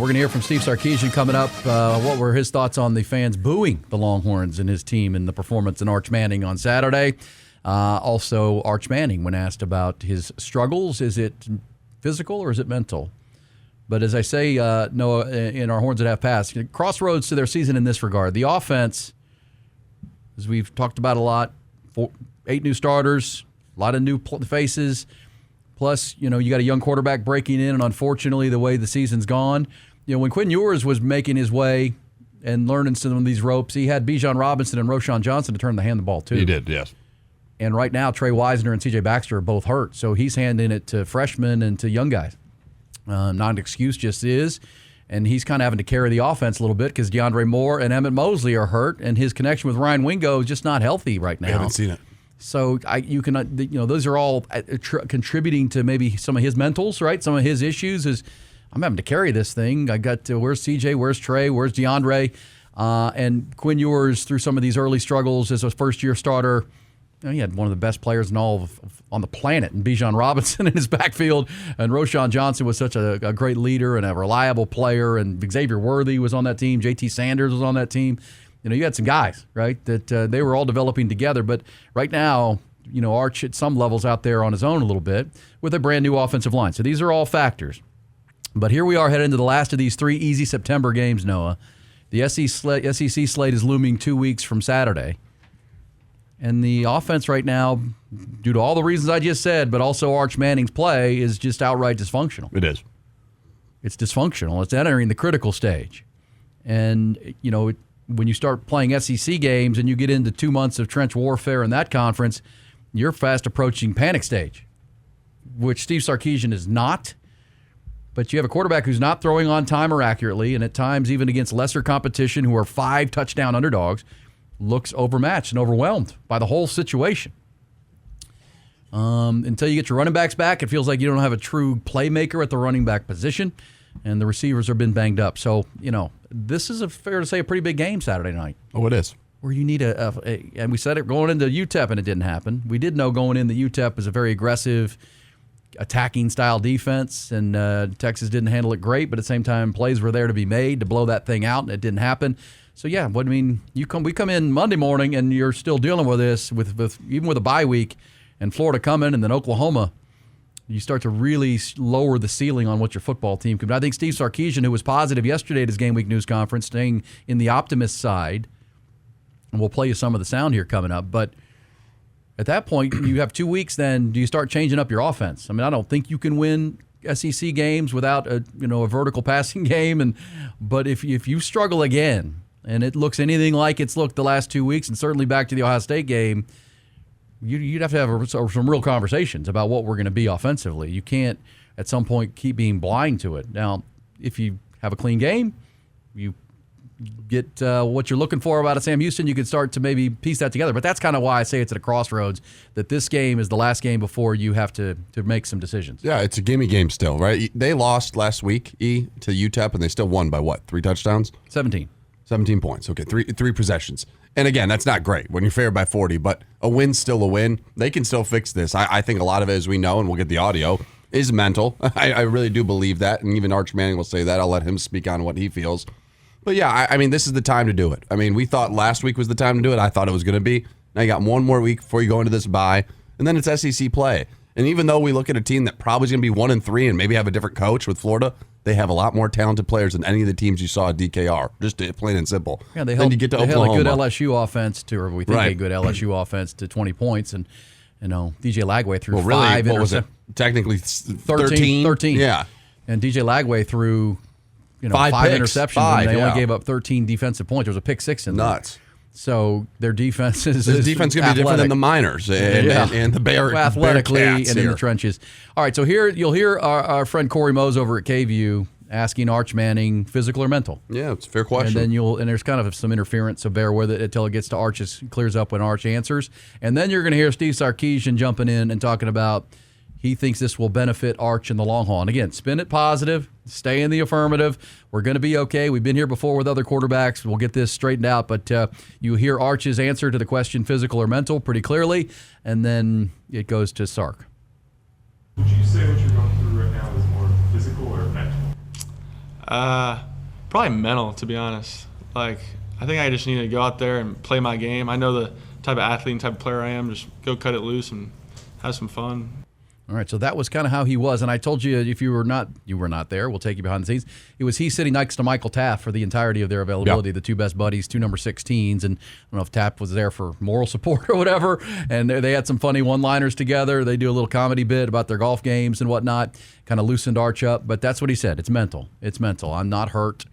going to hear from Steve Sarkisian coming up. What were his thoughts on the fans booing the Longhorns and his team in the performance in Arch Manning on Saturday? Also, Arch Manning, when asked about his struggles, is it physical or is it mental? But as I say, Noah, in our Horns That Have Passed, crossroads to their season in this regard. The offense, as we've talked about a lot, 8 new starters, a lot of new faces. Plus, you got a young quarterback breaking in, and unfortunately, the way the season's gone, when Quinn Ewers was making his way and learning some of these ropes, he had Bijan Robinson and Roschon Johnson to hand the ball to. He did, yes. And right now, Trey Wisner and C.J. Baxter are both hurt, so he's handing it to freshmen and to young guys. Not an excuse, just is. And he's kind of having to carry the offense a little bit because DeAndre Moore and Emmett Mosley are hurt, and his connection with Ryan Wingo is just not healthy right now. I haven't seen it. So you can, those are all contributing to maybe some of his mentals, right? Some of his issues is, I'm having to carry this thing. I got where's CJ, where's Trey, where's DeAndre, and Quinn Ewers through some of these early struggles as a first-year starter. He had one of the best players on the planet, in Bijan Robinson in his backfield, and Roschon Johnson was such a great leader and a reliable player, and Xavier Worthy was on that team, J.T. Sanders was on that team. You had some guys, right, that they were all developing together. But right now, Arch at some levels out there on his own a little bit with a brand new offensive line. So these are all factors. But here we are heading into the last of these 3 easy September games, Noah. The SEC slate is looming 2 weeks from Saturday. And the offense right now, due to all the reasons I just said, but also Arch Manning's play, is just outright dysfunctional. It is. It's dysfunctional. It's entering the critical stage. And, when you start playing SEC games and you get into 2 months of trench warfare in that conference, you're fast approaching panic stage, which Steve Sarkisian is not. But you have a quarterback who's not throwing on time or accurately, and at times even against lesser competition who are 5-touchdown underdogs, looks overmatched and overwhelmed by the whole situation. Until you get your running backs back, it feels like you don't have a true playmaker at the running back position, and the receivers have been banged up. So, this is fair to say a pretty big game Saturday night. Oh, it is. Where you need and we said it going into UTEP and it didn't happen. We did know going in that UTEP is a very aggressive, attacking style defense, and Texas didn't handle it great, but at the same time, plays were there to be made to blow that thing out, and it didn't happen. So yeah, we come in Monday morning and you're still dealing with this with even with a bye week, and Florida coming, and then Oklahoma. You start to really lower the ceiling on what your football team can do. I think Steve Sarkisian, who was positive yesterday at his game week news conference, staying in the optimist side, and we'll play you some of the sound here coming up, but at that point, you have 2 weeks, then do you start changing up your offense? I mean, I don't think you can win SEC games without a vertical passing game, but if you struggle again, and it looks anything like it's looked the last 2 weeks, and certainly back to the Ohio State game, you'd have to have some real conversations about what we're going to be offensively. You can't, at some point, keep being blind to it. Now, if you have a clean game, you get what you're looking for out of Sam Houston, you can start to maybe piece that together. But that's kind of why I say it's at a crossroads, that this game is the last game before you have to make some decisions. Yeah, it's a gimme game still, right? They lost last week, to UTEP, and they still won by what, 3 touchdowns? 17 points. Okay, three possessions. And again, that's not great when you're favored by 40, but a win's still a win. They can still fix this. I think a lot of it, as we know, and we'll get the audio, is mental. I really do believe that, and even Arch Manning will say that. I'll let him speak on what he feels. But yeah, I mean, this is the time to do it. I mean, we thought last week was the time to do it. I thought it was going to be. Now you got one more week before you go into this bye, and then it's SEC play. And even though we look at a team that probably is going to be 1-3 and maybe have a different coach with Florida, they have a lot more talented players than any of the teams you saw at DKR, just plain and simple. Yeah, they held a good LSU offense to, or we think right. a good LSU offense to 20 points, and DJ Lagway threw really, 5 what was it? Technically 13. Yeah, and DJ Lagway threw 5 interceptions, and they only gave up 13 defensive points. There was a pick 6 in there. Nuts. So their defense is going to be different than the Miners and the Bear athletically Bearcats and in the trenches. All right, so here you'll hear our friend Corey Mose over at KVU asking Arch Manning, physical or mental. Yeah, it's a fair question. And then there's kind of some interference, so bear with it until it gets to Arch. Clears up when Arch answers, and then you're going to hear Steve Sarkisian jumping in and talking about he thinks this will benefit Arch in the long haul. And again, spin it positive, stay in the affirmative. We're going to be okay. We've been here before with other quarterbacks. We'll get this straightened out. But you hear Arch's answer to the question, physical or mental, pretty clearly. And then it goes to Sark. Would you say what you're going through right now is more physical or mental? Probably mental, to be honest. Like, I think I just need to go out there and play my game. I know the type of athlete and type of player I am. Just go cut it loose and have some fun. All right, so that was kind of how he was, and I told you if you were not there. We'll take you behind the scenes. He sitting next to Michael Taft for the entirety of their availability, The two best buddies, two number 16s, and I don't know if Taft was there for moral support or whatever. And they had some funny one-liners together. They do a little comedy bit about their golf games and whatnot, kind of loosened Arch up. But that's what he said. It's mental. It's mental. I'm not hurt,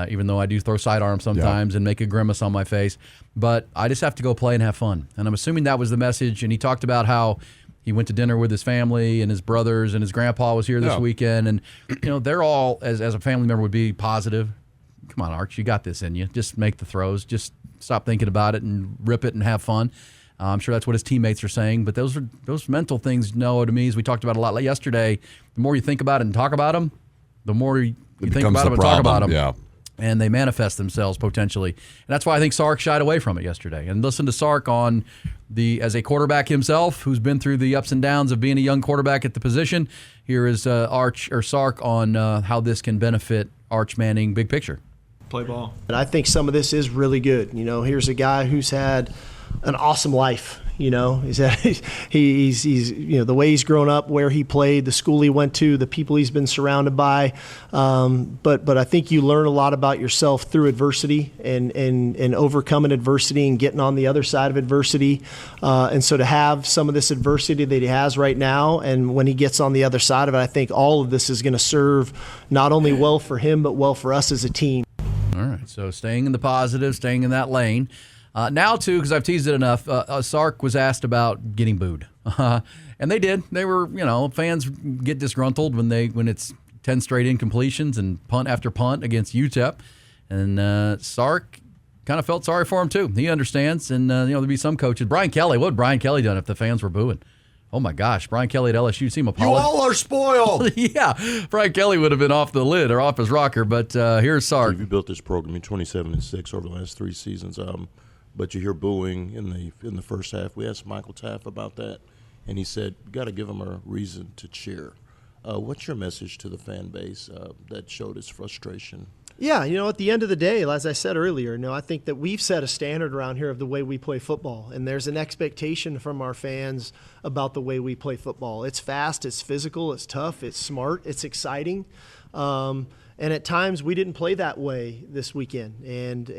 even though I do throw sidearms sometimes and make a grimace on my face. But I just have to go play and have fun. And I'm assuming that was the message. And he talked about how he went to dinner with his family and his brothers, and his grandpa was here this weekend. And, they're all, as a family member, would be positive. Come on, Arch, you got this in you. Just make the throws. Just stop thinking about it and rip it and have fun. I'm sure that's what his teammates are saying. But those mental things, Noah, to me, as we talked about a lot yesterday, the more you think about it and talk about them, the more you think about them and talk about them. Yeah. And they manifest themselves potentially. And that's why I think Sark shied away from it yesterday. And listen to Sark as a quarterback himself, who's been through the ups and downs of being a young quarterback at the position. Here is Sark on how this can benefit Arch Manning, big picture. Play ball. And I think some of this is really good. Here's a guy who's had an awesome life. He's the way he's grown up, where he played, the school he went to, the people he's been surrounded by. But I think you learn a lot about yourself through adversity and overcoming adversity and getting on the other side of adversity. And so to have some of this adversity that he has right now, and when he gets on the other side of it, I think all of this is going to serve not only well for him, but well for us as a team. All right, so staying in the positive, staying in that lane. Now, too, because I've teased it enough, Sark was asked about getting booed. And they did. They were, fans get disgruntled when it's 10 straight incompletions and punt after punt against UTEP. And Sark kind of felt sorry for him, too. He understands. And, there'd be some coaches. Brian Kelly, what would Brian Kelly done if the fans were booing? Oh, my gosh. Brian Kelly at LSU, see him apologize. You all are spoiled. Yeah. Brian Kelly would have been off the lid or off his rocker. But here's Sark. You built this program in 27-6 over the last 3 seasons. But you hear booing in the first half. We asked Michael Taft about that, and he said, you got to give them a reason to cheer. What's your message to the fan base that showed its frustration? Yeah, at the end of the day, as I said earlier, I think that we've set a standard around here of the way we play football, and there's an expectation from our fans about the way we play football. It's fast, it's physical, it's tough, it's smart, it's exciting. And at times we didn't play that way this weekend. And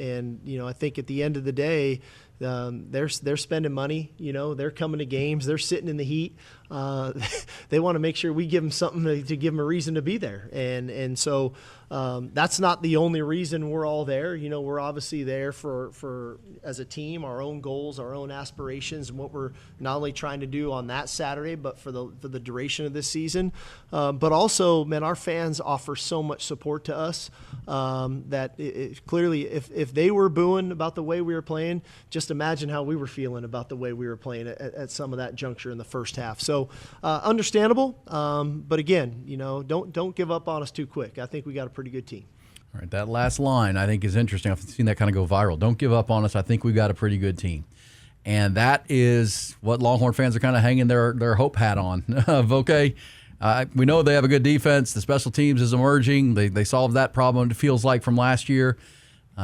I think at the end of the day, they're spending money. They're coming to games. They're sitting in the heat. They want to make sure we give them something to give them a reason to be there. And so that's not the only reason we're all there. We're obviously there for as a team, our own goals, our own aspirations, and what we're not only trying to do on that Saturday, but for the duration of this season. But also, man, our fans offer so much support to us that clearly, if they were booing about the way we were playing, just imagine how we were feeling about the way we were playing at some of that juncture in the first half. So understandable, but again, don't give up on us too quick. I think we got a pretty good team. All right, that last line I think is interesting. I've seen that kind of go viral. Don't give up on us. I think we've got a pretty good team. And that is what Longhorn fans are kind of hanging their hope hat on. Okay, we know they have a good defense. The special teams is emerging. They solved that problem, it feels like, from last year.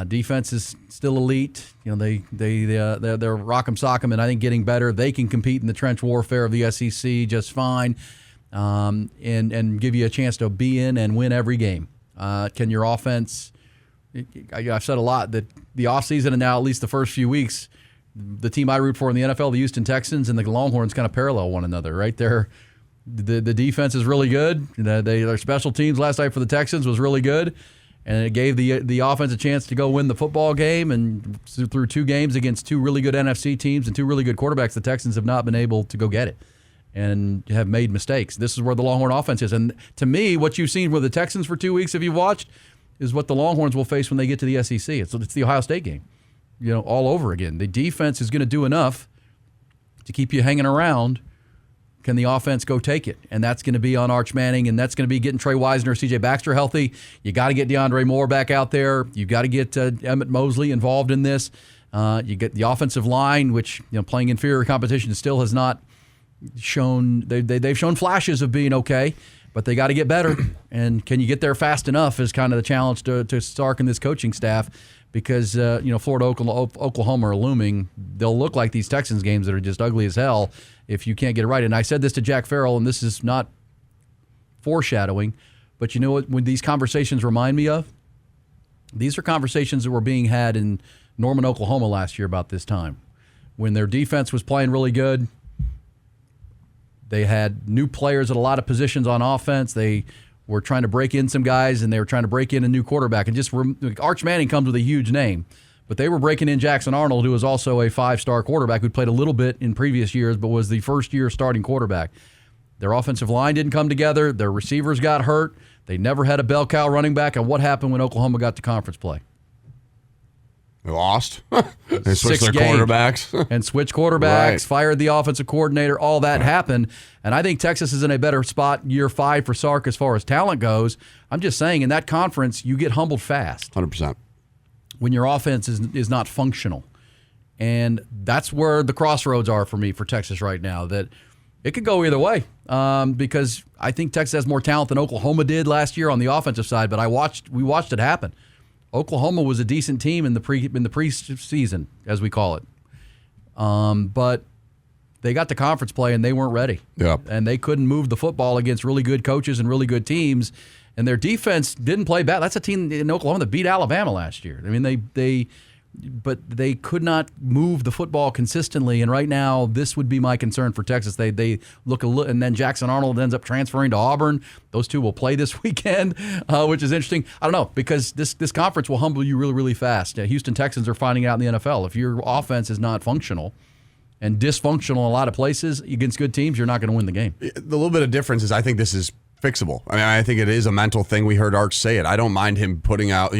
Defense is still elite. They're rock'em sock'em, and I think getting better. They can compete in the trench warfare of the SEC just fine, and give you a chance to be in and win every game. Can your offense? I've said a lot that the offseason and now at least the first few weeks, the team I root for in the NFL, the Houston Texans and the Longhorns, kind of parallel one another, right? The defense is really good. Their special teams last night for the Texans was really good. And it gave the offense a chance to go win the football game. And through 2 games against 2 really good NFC teams and 2 really good quarterbacks, the Texans have not been able to go get it and have made mistakes. This is where the Longhorn offense is. And to me, what you've seen with the Texans for 2 weeks, if you've watched, is what the Longhorns will face when they get to the SEC. It's the Ohio State game, all over again. The defense is going to do enough to keep you hanging around. Can the offense go take it? And that's going to be on Arch Manning, and that's going to be getting Trey Wisner, C.J. Baxter healthy. You got to get DeAndre Moore back out there. You got to get Emmett Mosley involved in this. You get the offensive line, which playing inferior competition still has not shown. They've shown flashes of being okay, but they got to get better. And can you get there fast enough is kind of the challenge to Sark and this coaching staff, because Florida, Oklahoma are looming. They'll look like these Texans games that are just ugly as hell if you can't get it right. And I said this to Jack Farrell, and this is not foreshadowing, but you know what these conversations remind me of? These are conversations that were being had in Norman, Oklahoma last year about this time, when their defense was playing really good. They had new players at a lot of positions on offense. They were trying to break in some guys, and they were trying to break in a new quarterback. And Arch Manning comes with a huge name, but they were breaking in Jackson Arnold, who was also a 5-star quarterback who played a little bit in previous years, but was the first-year starting quarterback. Their offensive line didn't come together. Their receivers got hurt. They never had a bell cow running back. And what happened when Oklahoma got to conference play? They lost. They switched their games. quarterbacks. And switched quarterbacks, Right. fired the offensive coordinator. All that happened. And I think Texas is in a better spot year 5 for Sark as far as talent goes. I'm just saying, in that conference, you get humbled fast 100%. when your offense is not functional. And that's where the crossroads are for me for Texas right now, that it could go either way, because I think Texas has more talent than Oklahoma did last year on the offensive side, but we watched it happen. Oklahoma was a decent team in the preseason, as we call it. But they got to conference play and they weren't ready. Yep. And they couldn't move the football against really good coaches and really good teams. And their defense didn't play bad. That's a team in Oklahoma that beat Alabama last year. I mean, but they could not move the football consistently. And right now, this would be my concern for Texas. They look a little, and then Jackson Arnold ends up transferring to Auburn. Those two will play this weekend, which is interesting. I don't know, because this conference will humble you really, really fast. Houston Texans are finding out in the NFL. If your offense is not functional and dysfunctional in a lot of places against good teams, you're not going to win the game. The little bit of difference is I think this is fixable. I mean, I think it is a mental thing. We heard Arch say it. I don't mind him putting out,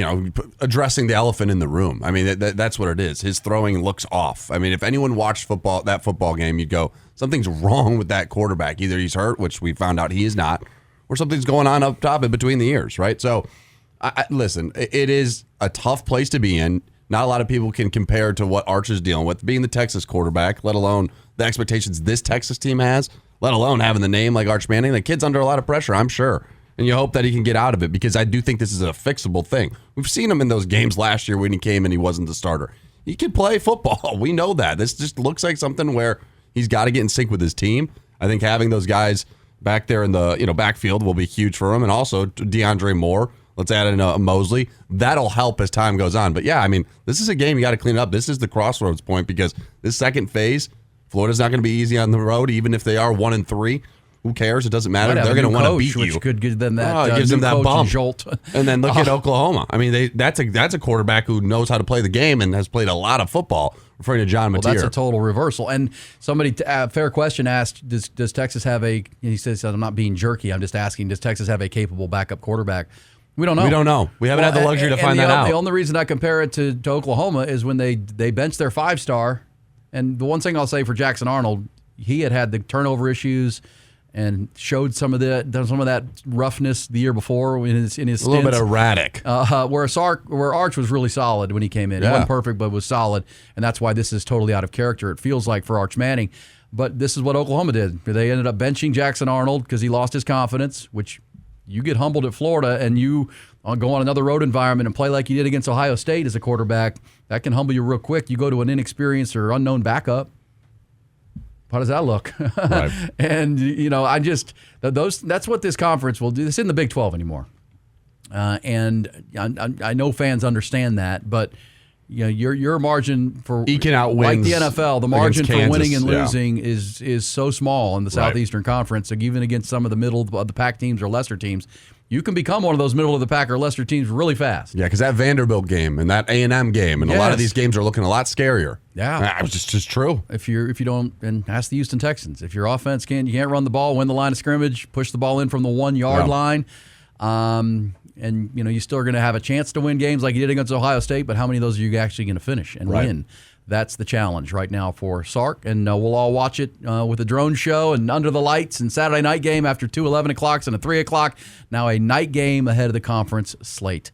addressing the elephant in the room. I mean, that's what it is. His throwing looks off. I mean, if anyone watched that football game, you'd go, something's wrong with that quarterback. Either he's hurt, which we found out he is not, or something's going on up top and between the ears, right? So, listen, it is a tough place to be in. Not a lot of people can compare to what Arch is dealing with, being the Texas quarterback, let alone the expectations this Texas team has, let alone having the name like Arch Manning. The kid's under a lot of pressure, I'm sure. And you hope that he can get out of it, because I do think this is a fixable thing. We've seen him in those games last year when he came and he wasn't the starter. He can play football. We know that. This just looks like something where he's got to get in sync with his team. I think having those guys back there in the backfield will be huge for him. And also DeAndre Moore. Let's add in a Mosley. That'll help as time goes on. But, yeah, I mean, this is a game you got to clean up. This is the crossroads point, because this second phase, Florida's not going to be easy on the road, even if they are 1-3. Who cares? It doesn't matter. They're going to want to beat which you. Could give them that. It gives them that bump. Jolt. And then look at Oklahoma. I mean, that's a quarterback who knows how to play the game and has played a lot of football. Referring to John Mateer. Well, that's a total reversal. And somebody, fair question, asked, does Texas have he says, I'm not being jerky, I'm just asking, does Texas have a capable backup quarterback? We don't know. We haven't had the luxury to find that out. The only reason I compare it to Oklahoma is when they benched their 5-star. And the one thing I'll say for Jackson Arnold, he had the turnover issues and showed some of that roughness the year before in his stints. A little bit erratic. Where Arch was really solid when he came in. Yeah. He wasn't perfect, but was solid. And that's why this is totally out of character, it feels like, for Arch Manning. But this is what Oklahoma did. They ended up benching Jackson Arnold because he lost his confidence, which you get humbled at Florida and you go on another road environment and play like you did against Ohio State as a quarterback. That can humble you real quick. You go to an inexperienced or unknown backup. How does that look? Right. And, that's what this conference will do. It's in the Big 12 anymore. And I know fans understand that, but your margin for eking out wins, like the NFL, the margin for Kansas, winning and losing is so small in the Southeastern Conference. So even against some of the middle of the pack teams or lesser teams, you can become one of those middle of the pack or lesser teams really fast. Yeah, because that Vanderbilt game and that A&M game and a lot of these games are looking a lot scarier. Yeah, it's just true. If you don't, and ask the Houston Texans, if your offense you can't run the ball, win the line of scrimmage, push the ball in from the 1-yard line, and you still are going to have a chance to win games like you did against Ohio State. But how many of those are you actually going to finish and win? That's the challenge right now for Sark, and we'll all watch it with a drone show and under the lights and Saturday night game after 2 11 o'clocks and a 3 o'clock. Now a night game ahead of the conference slate.